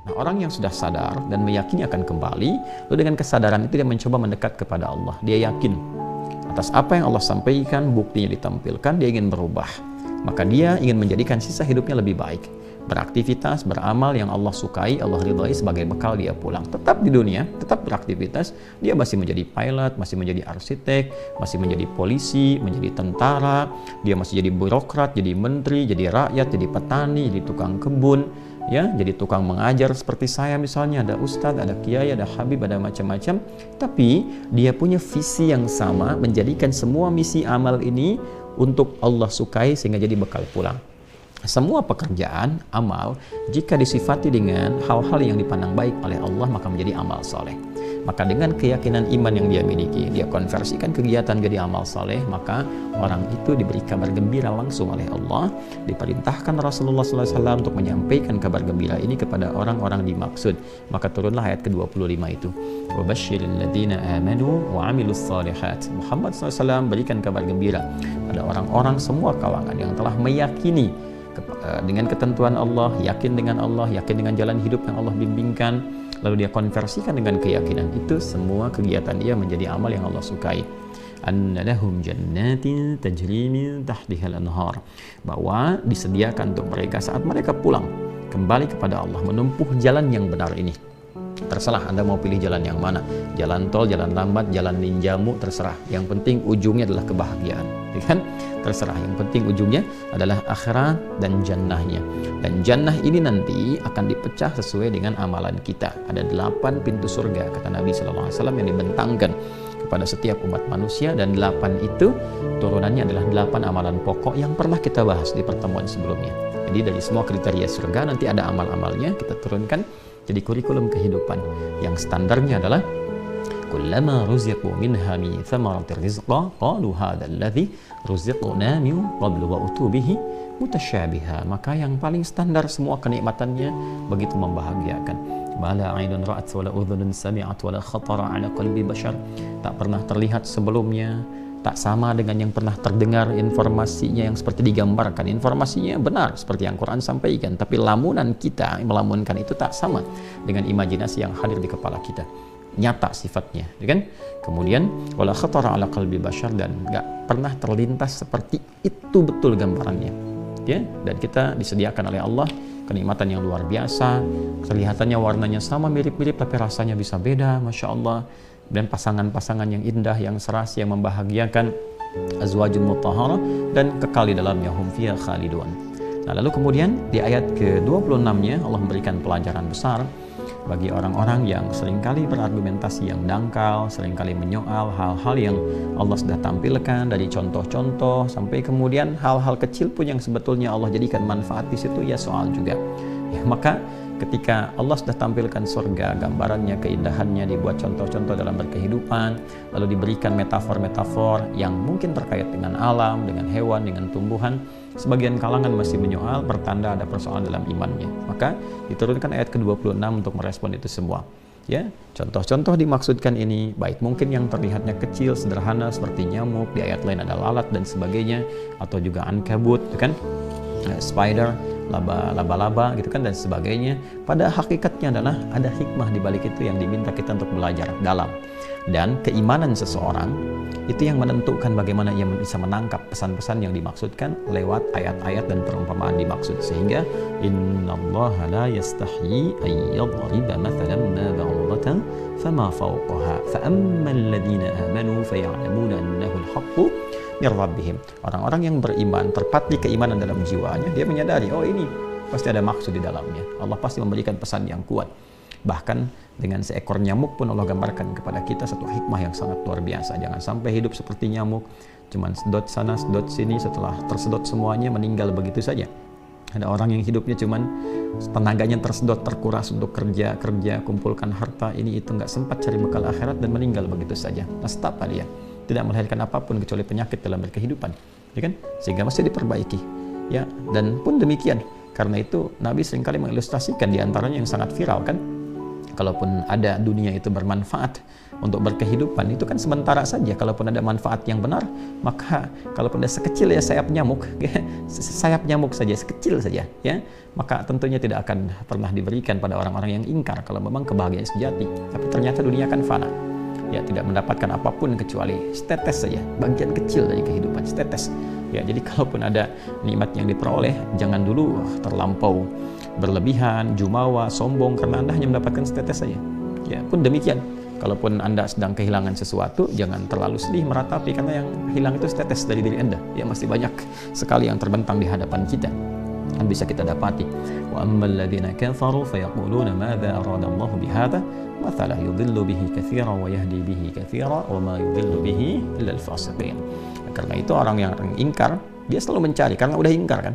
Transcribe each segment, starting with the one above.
Nah, orang yang sudah sadar dan meyakini akan kembali, lalu dengan kesadaran itu dia mencoba mendekat kepada Allah. Dia yakin atas apa yang Allah sampaikan, buktinya ditampilkan, dia ingin berubah. Maka dia ingin menjadikan sisa hidupnya lebih baik. Beraktivitas, beramal yang Allah sukai, Allah ridhai sebagai bekal dia pulang. Tetap di dunia, tetap beraktivitas, dia masih menjadi pilot, masih menjadi arsitek, masih menjadi polisi, menjadi tentara, dia masih jadi birokrat, jadi menteri, jadi rakyat, jadi petani, jadi tukang kebun, ya, jadi tukang mengajar seperti saya misalnya, ada ustadz, ada kiai, ada habib, ada macam-macam. Tapi dia punya visi yang sama, menjadikan semua misi amal ini untuk Allah sukai sehingga jadi bekal pulang. Semua pekerjaan, amal, jika disifati dengan hal-hal yang dipandang baik oleh Allah, maka menjadi amal soleh. Maka dengan keyakinan iman yang dia miliki, dia konversikan kegiatan jadi amal soleh, maka orang itu diberi kabar gembira langsung oleh Allah. Diperintahkan Rasulullah SAW untuk menyampaikan kabar gembira ini kepada orang-orang dimaksud. Maka turunlah ayat ke-25 itu. وَبَشِّرِ الَّذِينَ آمَنُوا وَعَمِلُوا الصَّالِحَاتِ. Muhammad SAW berikan kabar gembira pada orang-orang semua kalangan yang telah meyakini dengan ketentuan Allah, yakin dengan Allah, yakin dengan jalan hidup yang Allah bimbingkan, lalu dia konversikan dengan keyakinan itu, semua kegiatan dia menjadi amal yang Allah sukai. Anna lahum jannatin tajri min tahtihal anhar, bahwa disediakan untuk mereka saat mereka pulang kembali kepada Allah menempuh jalan yang benar ini. Terserah Anda mau pilih jalan yang mana, jalan tol, jalan lambat, jalan ninjamu, terserah. Yang penting ujungnya adalah kebahagiaan, ya kan? Terserah, yang penting ujungnya adalah akhirat dan jannahnya. Dan jannah ini nanti akan dipecah sesuai dengan amalan kita. Ada 8 pintu surga, kata Nabi SAW, yang dibentangkan kepada setiap umat manusia, dan 8 itu turunannya adalah 8 amalan pokok yang pernah kita bahas di pertemuan sebelumnya. Jadi dari semua kriteria surga nanti ada amal-amalnya kita turunkan jadi kurikulum kehidupan yang standarnya adalah kullama ruziqu minha min thamaratir rizqa qalu hadzal ladzi ruziqna min qablu wa utubihi mutasyabiha. Maka yang paling standar semua kenikmatannya begitu membahagiakan. Bala ainun ra'at wala udhunun sami'at wala khatara ala qalbi bashar. Tak pernah terlihat sebelumnya, tak sama dengan yang pernah terdengar informasinya yang seperti digambarkan. Informasinya benar seperti yang Quran sampaikan, tapi lamunan kita melamunkan itu tak sama dengan imajinasi yang hadir di kepala kita. Nyata sifatnya, ya kan? Kemudian wala khatara ala qalbi bashar, dan enggak pernah terlintas seperti itu betul gambarannya. Ya, dan kita disediakan oleh Allah kenikmatan yang luar biasa. Kelihatannya warnanya sama, mirip-mirip, tapi rasanya bisa beda, Masya Allah. Dan pasangan-pasangan yang indah, yang serasi, yang membahagiakan, azwajun mutahharah, dan kekal di dalamnya, hum fiha khalidun. Nah, lalu kemudian di ayat ke-26-nya Allah memberikan pelajaran besar bagi orang-orang yang seringkali berargumentasi yang dangkal, seringkali menyoal hal-hal yang Allah sudah tampilkan dari contoh-contoh, sampai kemudian hal-hal kecil pun yang sebetulnya Allah jadikan manfaat di situ, ya soal juga. Ya, maka ketika Allah sudah tampilkan surga, gambarannya, keindahannya, dibuat contoh-contoh dalam berkehidupan, lalu diberikan metafor-metafor yang mungkin terkait dengan alam, dengan hewan, dengan tumbuhan, sebagian kalangan masih menyoal, bertanda ada persoalan dalam imannya. Maka diturunkan ayat ke-26 untuk merespon itu semua. Ya, contoh-contoh dimaksudkan ini baik mungkin yang terlihatnya kecil, sederhana seperti nyamuk, di ayat lain ada lalat dan sebagainya, atau juga ankabut, kan? Spider, laba-laba gitu kan, dan sebagainya. Pada hakikatnya adalah ada hikmah di balik itu yang diminta kita untuk belajar dalam. Dan keimanan seseorang itu yang menentukan bagaimana ia bisa menangkap pesan-pesan yang dimaksudkan lewat ayat-ayat dan perumpamaan dimaksud. Sehingga innallaha la yastahyi ay yadriba mathalan ma ba'udatan fama fawqaha fa ammal ladzina amanu faya'lamuna annahu al-haqqu min rabbihim. Orang-orang yang beriman, terpatri keimanan dalam jiwanya, dia menyadari, oh ini pasti ada maksud di dalamnya. Allah pasti memberikan pesan yang kuat. Bahkan dengan seekor nyamuk pun Allah gambarkan kepada kita satu hikmah yang sangat luar biasa. Jangan sampai hidup seperti nyamuk, cuman sedot sana, sedot sini, setelah tersedot semuanya meninggal begitu saja. Ada orang yang hidupnya cuman tenaganya tersedot, terkuras untuk kerja, kumpulkan harta, ini itu, nggak sempat cari bekal akhirat dan meninggal begitu saja. Nastapa dia, tidak melahirkan apapun kecuali penyakit dalam berkehidupan, ya kan? Sehingga mesti diperbaiki, ya. Dan pun demikian, karena itu Nabi seringkali mengilustrasikan, diantaranya yang sangat viral kan, Kalaupun ada dunia itu bermanfaat untuk berkehidupan, itu kan sementara saja. Kalaupun ada manfaat yang benar, maka kalaupun ada sekecil ya sayap nyamuk, sayap nyamuk saja, sekecil saja, ya, maka tentunya tidak akan pernah diberikan pada orang-orang yang ingkar kalau memang kebahagiaan sejati. Tapi ternyata dunia kan fana, ya, tidak mendapatkan apapun kecuali setetes saja, bagian kecil dari kehidupan, setetes. Ya, jadi kalaupun ada nikmat yang diperoleh, jangan dulu terlampau berlebihan, jumawa, sombong karena Anda hanya mendapatkan setetes saja. Ya, pun demikian. Kalaupun Anda sedang kehilangan sesuatu, jangan terlalu sedih meratapi karena yang hilang itu setetes dari diri Anda. Ya, masih banyak sekali yang terbentang di hadapan kita. Kan bisa kita dapati. Wa ammal ladzina kafaru fayaquluna madza arada Allah bihadza mathalan yudhillu bihi katsiran wa yahdi bihi katsiran wa ma yudhillu bihi illa al-fasiqin. Karena itu orang yang ingkar, dia selalu mencari karena udah ingkar kan.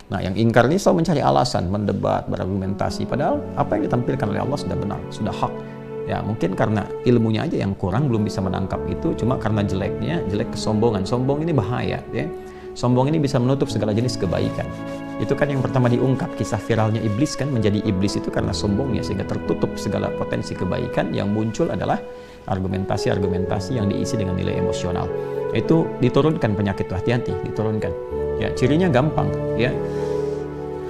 Nah, yang ingkar ini selalu mencari alasan, mendebat, berargumentasi, padahal apa yang ditampilkan oleh Allah sudah benar, sudah hak. Ya, mungkin karena ilmunya aja yang kurang, belum bisa menangkap itu, cuma karena jelek kesombongan. Sombong ini bahaya, ya. Sombong ini bisa menutup segala jenis kebaikan. Itu kan yang pertama diungkap, kisah viralnya iblis kan, menjadi iblis itu karena sombongnya, sehingga tertutup segala potensi kebaikan. Yang muncul adalah argumentasi-argumentasi yang diisi dengan nilai emosional. Itu diturunkan penyakit, hati-hati, diturunkan. Ya, cirinya gampang, ya.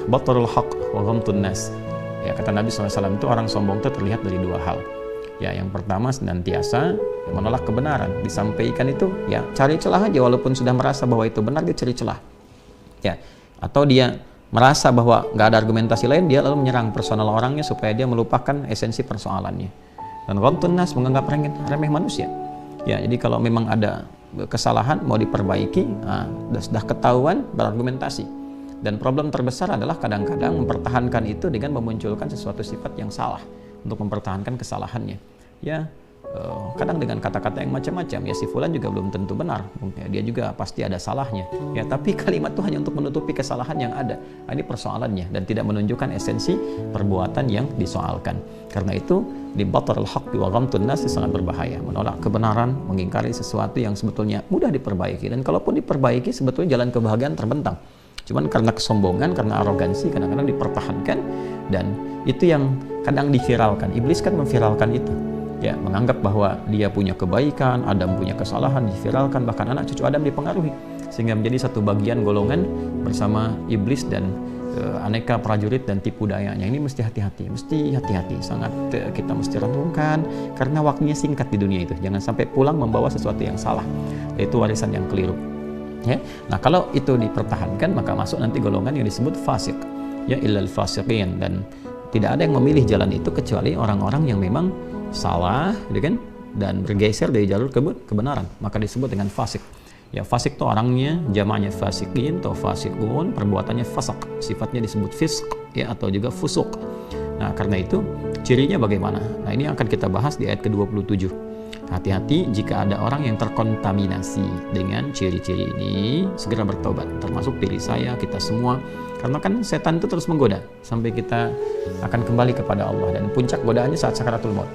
Batarul haq wa ghamtun nas. Ya, kata Nabi SAW itu orang sombong itu terlihat dari dua hal. Ya, yang pertama senantiasa menolak kebenaran, disampaikan itu ya cari celah aja, walaupun sudah merasa bahwa itu benar dia cari celah. Ya, atau dia merasa bahwa nggak ada argumentasi lain, dia lalu menyerang personal orangnya supaya dia melupakan esensi persoalannya. Dan ghamtun nas, menganggap remeh manusia. Ya, jadi kalau memang ada kesalahan mau diperbaiki, sudah ketahuan berargumentasi. Dan problem terbesar adalah kadang-kadang mempertahankan itu dengan memunculkan sesuatu sifat yang salah untuk mempertahankan kesalahannya. Ya, kadang dengan kata-kata yang macam-macam. Ya, si fulan juga belum tentu benar. Ya, dia juga pasti ada salahnya. Ya, tapi kalimat itu hanya untuk menutupi kesalahan yang ada. Ini persoalannya dan tidak menunjukkan esensi perbuatan yang disoalkan. Karena itu di batarul haqqi wa ghamtun nas sangat berbahaya, menolak kebenaran, mengingkari sesuatu yang sebetulnya mudah diperbaiki, dan kalaupun diperbaiki sebetulnya jalan kebahagiaan terbentang. Cuman karena kesombongan, karena arogansi kadang-kadang dipertahankan, dan itu yang kadang diviralkan. Iblis kan memviralkan itu. Ya, menganggap bahwa dia punya kebaikan, Adam punya kesalahan, diviralkan, bahkan anak cucu Adam dipengaruhi sehingga menjadi satu bagian golongan bersama iblis dan aneka prajurit dan tipu dayanya. Ini mesti hati-hati, sangat kita mesti renungkan karena waktunya singkat di dunia itu. Jangan sampai pulang membawa sesuatu yang salah, yaitu warisan yang keliru. Ya. Nah, kalau itu dipertahankan maka masuk nanti golongan yang disebut fasik, ya, illal fasiqin, dan tidak ada yang memilih jalan itu kecuali orang-orang yang memang salah, gitu kan, dan bergeser dari jalur kebenaran, maka disebut dengan fasik. Ya, fasik itu orangnya, jamaknya fasikin atau fasikun, perbuatannya fasak, sifatnya disebut fisq, ya, atau juga fusuk. Nah, karena itu cirinya bagaimana? Nah, ini akan kita bahas di ayat ke-27. Hati-hati jika ada orang yang terkontaminasi dengan ciri-ciri ini, segera bertobat, termasuk diri saya, kita semua. Karena kan setan itu terus menggoda sampai kita akan kembali kepada Allah, dan puncak godaannya saat sakaratul maut.